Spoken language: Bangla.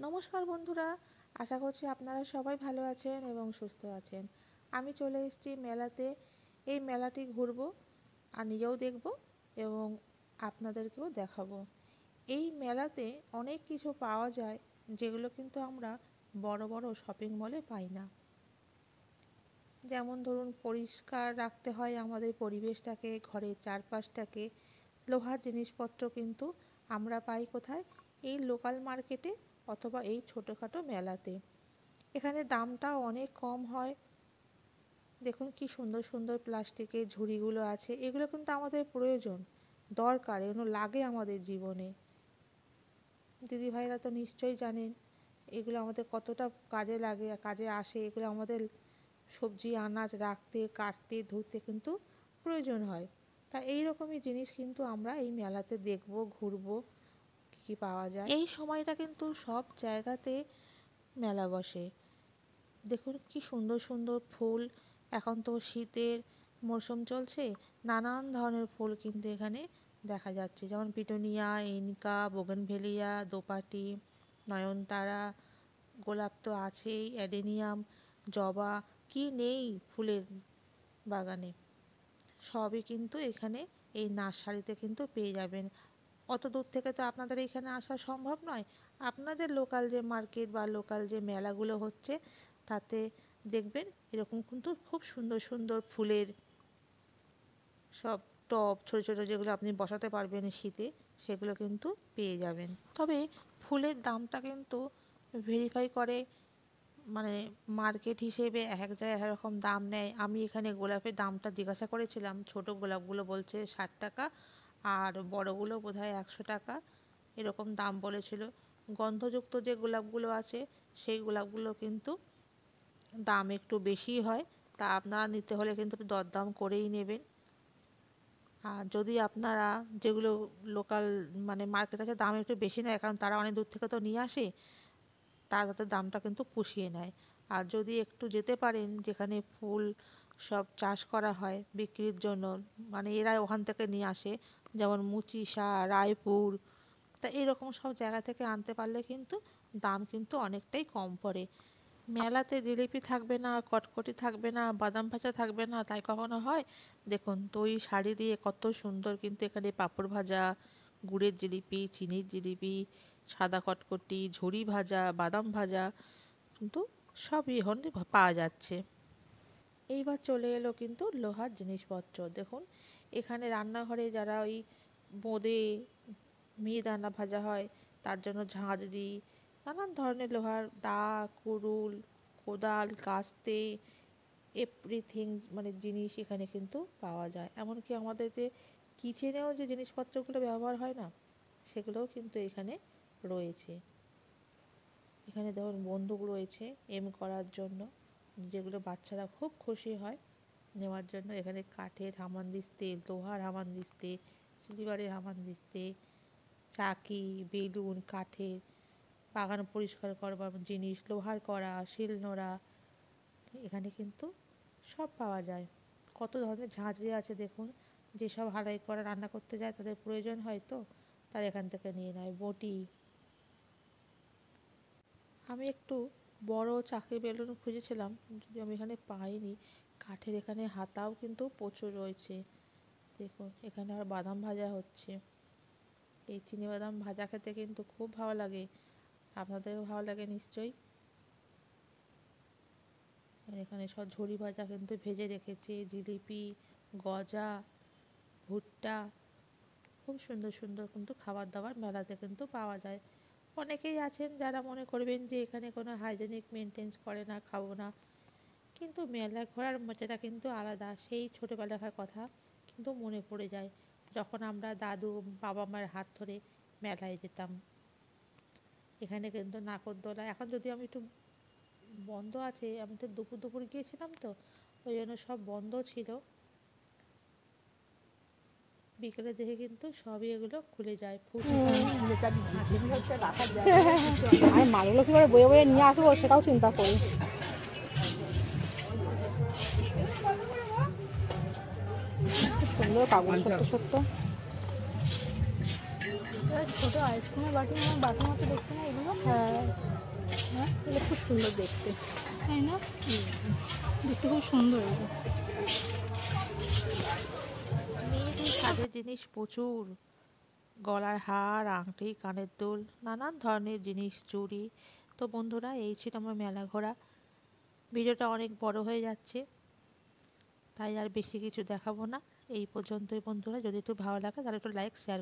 নমস্কার বন্ধুরা, আশা করছি আপনারা সবাই ভালো আছেন এবং সুস্থ আছেন। আমি চলে এসেছি মেলাতে। এই মেলাটি ঘুরবো আর নিজেও দেখব এবং আপনাদেরকেও দেখাবো। এই মেলাতে অনেক কিছু পাওয়া যায় যেগুলো কিন্তু আমরা বড় বড় শপিং মলে পাই না। যেমন ধরুন, পরিষ্কার রাখতে হয় আমাদের পরিবেশটাকে, ঘরের চারপাশটাকে। লোহার জিনিসপত্র কিন্তু আমরা পাই কোথায়? এই লোকাল মার্কেটে অথবা এই ছোটোখাটো মেলাতে। এখানে দামটাও অনেক কম হয়। দেখুন কি সুন্দর সুন্দর প্লাস্টিকের ঝুড়িগুলো আছে। এগুলো কিন্তু আমাদের প্রয়োজন, দরকার, এগুলো লাগে আমাদের জীবনে। দিদিভাইরা তো নিশ্চয়ই জানেন এগুলো আমাদের কতটা কাজে লাগে, কাজে আসে। এগুলো আমাদের সবজি আনাজ রাখতে, কাটতে, ধুতে কিন্তু প্রয়োজন হয়। তা এই রকমই জিনিস কিন্তু আমরা এই মেলাতে দেখব, ঘুরবো, কী পাওয়া যায়। এই সময়টা কিন্তু সব জায়গাতে মেলা বসে। দেখুন কি সুন্দর সুন্দর ফুল। এখন তো শীতের মরশুম চলছে, নানান ধরনের ফুল কিন্তু এখানে দেখা যাচ্ছে। যেমন পিটুনিয়া, ইনকা, বোগেনভেলিয়া, দোপাটি, নয়নতারা, গোলাপ তো আছেই, অ্যাডেনিয়াম, জবা, কি নেই ফুলের বাগানে। সবই কিন্তু এখানে এই নার্সারিতে কিন্তু পেয়ে যাবেন। অত দূর থেকে তো আপনাদের এখানে আসা সম্ভব নয়। আপনাদের লোকাল যে মার্কেট বা লোকাল যে মেলাগুলো হচ্ছে তাতে দেখবেন এরকম কিন্তু খুব সুন্দর সুন্দর ফুলের সব টব, ছোটো ছোটো, যেগুলো আপনি বসাতে পারবেন শীতে, সেগুলো কিন্তু পেয়ে যাবেন। তবে ফুলের দামটা কিন্তু ভেরিফাই করে, মানে মার্কেট হিসেবে এক এক জায়গায় এক রকম দাম নেয়। আমি এখানে গোলাপের দামটা জিজ্ঞাসা করেছিলাম। ছোট গোলাপগুলো বলছে 60 টাকা, আর বড়গুলো বোধহয় 100 টাকা, এরকম দাম বলেছিল। গন্ধযুক্ত যে গোলাপগুলো আছে সেই গোলাপগুলো কিন্তু দাম একটু বেশি হয়। তা আপনারা নিতে হলে কিন্তু একটু দরদাম করেই নেবেন। আর যদি আপনারা যেগুলো লোকাল মানে মার্কেট আছে দাম একটু বেশি নেয়, কারণ তারা অনেক দূর থেকে তো নিয়ে আসে, তাদের দামটা কিন্তু পুষিয়ে নেয়। আর যদি একটু যেতে পারেন যেখানে ফুল সব চাষ করা হয় বিক্রির জন্য, মানে এরা ওখান থেকে নিয়ে আসে, যেমন মুচিসা, রায়পুর, তা এরকম সব জায়গা থেকে আনতে পারলে কিন্তু দাম কিন্তু অনেকটাই কম পড়ে। মেলাতে জিলিপি থাকবে না, কটকটি থাকবে না, বাদাম ভাজা থাকবে না, তাই কখনো হয়? দেখুন তৈরি শাড়ি দিয়ে কত সুন্দর কিন্তু এখানে পাঁপড় ভাজা, গুড়ের জিলিপি, চিনির জিলিপি, সাদা কটকটি, ঝুরি ভাজা, বাদাম ভাজা কিন্তু সবই এখন পাওয়া যাচ্ছে। এইবার চলে এলো কিন্তু লোহার জিনিসপত্র। দেখুন এখানে রান্নাঘরে যারা ওই বোঁদে মিহিদানা ভাজা হয় তার জন্য ঝাঁঝরি, নানান ধরনের লোহার দা, কুড়ুল, কোদাল, কাস্তে, এভরিথিং মানে জিনিস এখানে কিন্তু পাওয়া যায়। এমনকি আমাদের যে কিচেনেও যে জিনিসপত্রগুলো ব্যবহার হয় না, সেগুলোও কিন্তু এখানে রয়েছে। এখানে দেখুন বন্দুক রয়েছে এম করার জন্য, যেগুলো বাচ্চারা খুব খুশি হয় নেওয়ার জন্য। এখানে কাঠের হামানদিস্তে, লোহার হামানদিস্তে, সিলভারের হামানদিস্তে, চাকি, বেলুন, কাঠের বাগান পরিষ্কার করবার জিনিস, লোহার কড়া, শিলনোড়া, এখানে কিন্তু সব পাওয়া যায়। কত ধরনের ঝাঁঝরি আছে দেখুন। যেসব হালাই করা রান্না করতে যায় তাদের প্রয়োজন হয়, তো তারা এখান থেকে নিয়ে নেয়। বটি। আমি একটু বড় চাকি বেলুন খুঁজেছিলাম, যদি আমি এখানে পাইনি। কাঠের এখানে হাতাও কিন্তু প্রচুর রয়েছে। দেখুন এখানে আর বাদাম ভাজা হচ্ছে। এই চিনি বাদাম ভাজা খেতে কিন্তু খুব ভালো লাগে, আপনাদেরও ভালো লাগে নিশ্চয়ই। এখানে সব ঝুরি ভাজা কিন্তু ভেজে রেখেছে, জিলিপি, গজা, ভুট্টা, খুব সুন্দর সুন্দর কিন্তু খাবার দাবার মেলাতে কিন্তু পাওয়া যায়। অনেকেই আছেন যারা মনে করবেন যে এখানে কোনো হাইজেনিক মেনটেন্স করে না, খাবো না, কিন্তু মেলা ঘোরার মজাটা কিন্তু আলাদা। সেই ছোটোবেলাকার কথা কিন্তু মনে পড়ে যায়, যখন আমরা দাদু বাবা মায়ের হাত ধরে মেলায় যেতাম। এখানে কিন্তু নাগরদোলা, এখন যদি আমি একটু বন্ধ আছে, আমি তো দুপুর দুপুর গিয়েছিলাম, তো ওই জন্য সব বন্ধ ছিল। বিকেলে দেখে কিন্তু সবই এগুলো খুলে যায়। আমি মালগুলো কীভাবে বয়ে বয়ে নিয়ে আসবো সেটাও চিন্তা করি। সুন্দর কাগজ, ছোট্ট ছোট্ট ছোট আইসক্রিমের বাটির মতো দেখতে না এগুলো? হ্যাঁ। সুন্দর দেখতে, তাই না? দেখতে খুব সুন্দর এগুলো। মেয়েদের সাজের জিনিস প্রচুর, গলার হার, আংটি, কানের দুল, নানান ধরনের জিনিস, চুড়ি। তো বন্ধুরা, এই ছিল আমার মেলা ঘোরা। ভিডিওটা অনেক বড় হয়ে যাচ্ছে, তাই আর বেশি কিছু দেখাবো না। এই পর্যন্তই বন্ধুরা। যদি একটু ভালো লাগে তাহলে একটু লাইক শেয়ার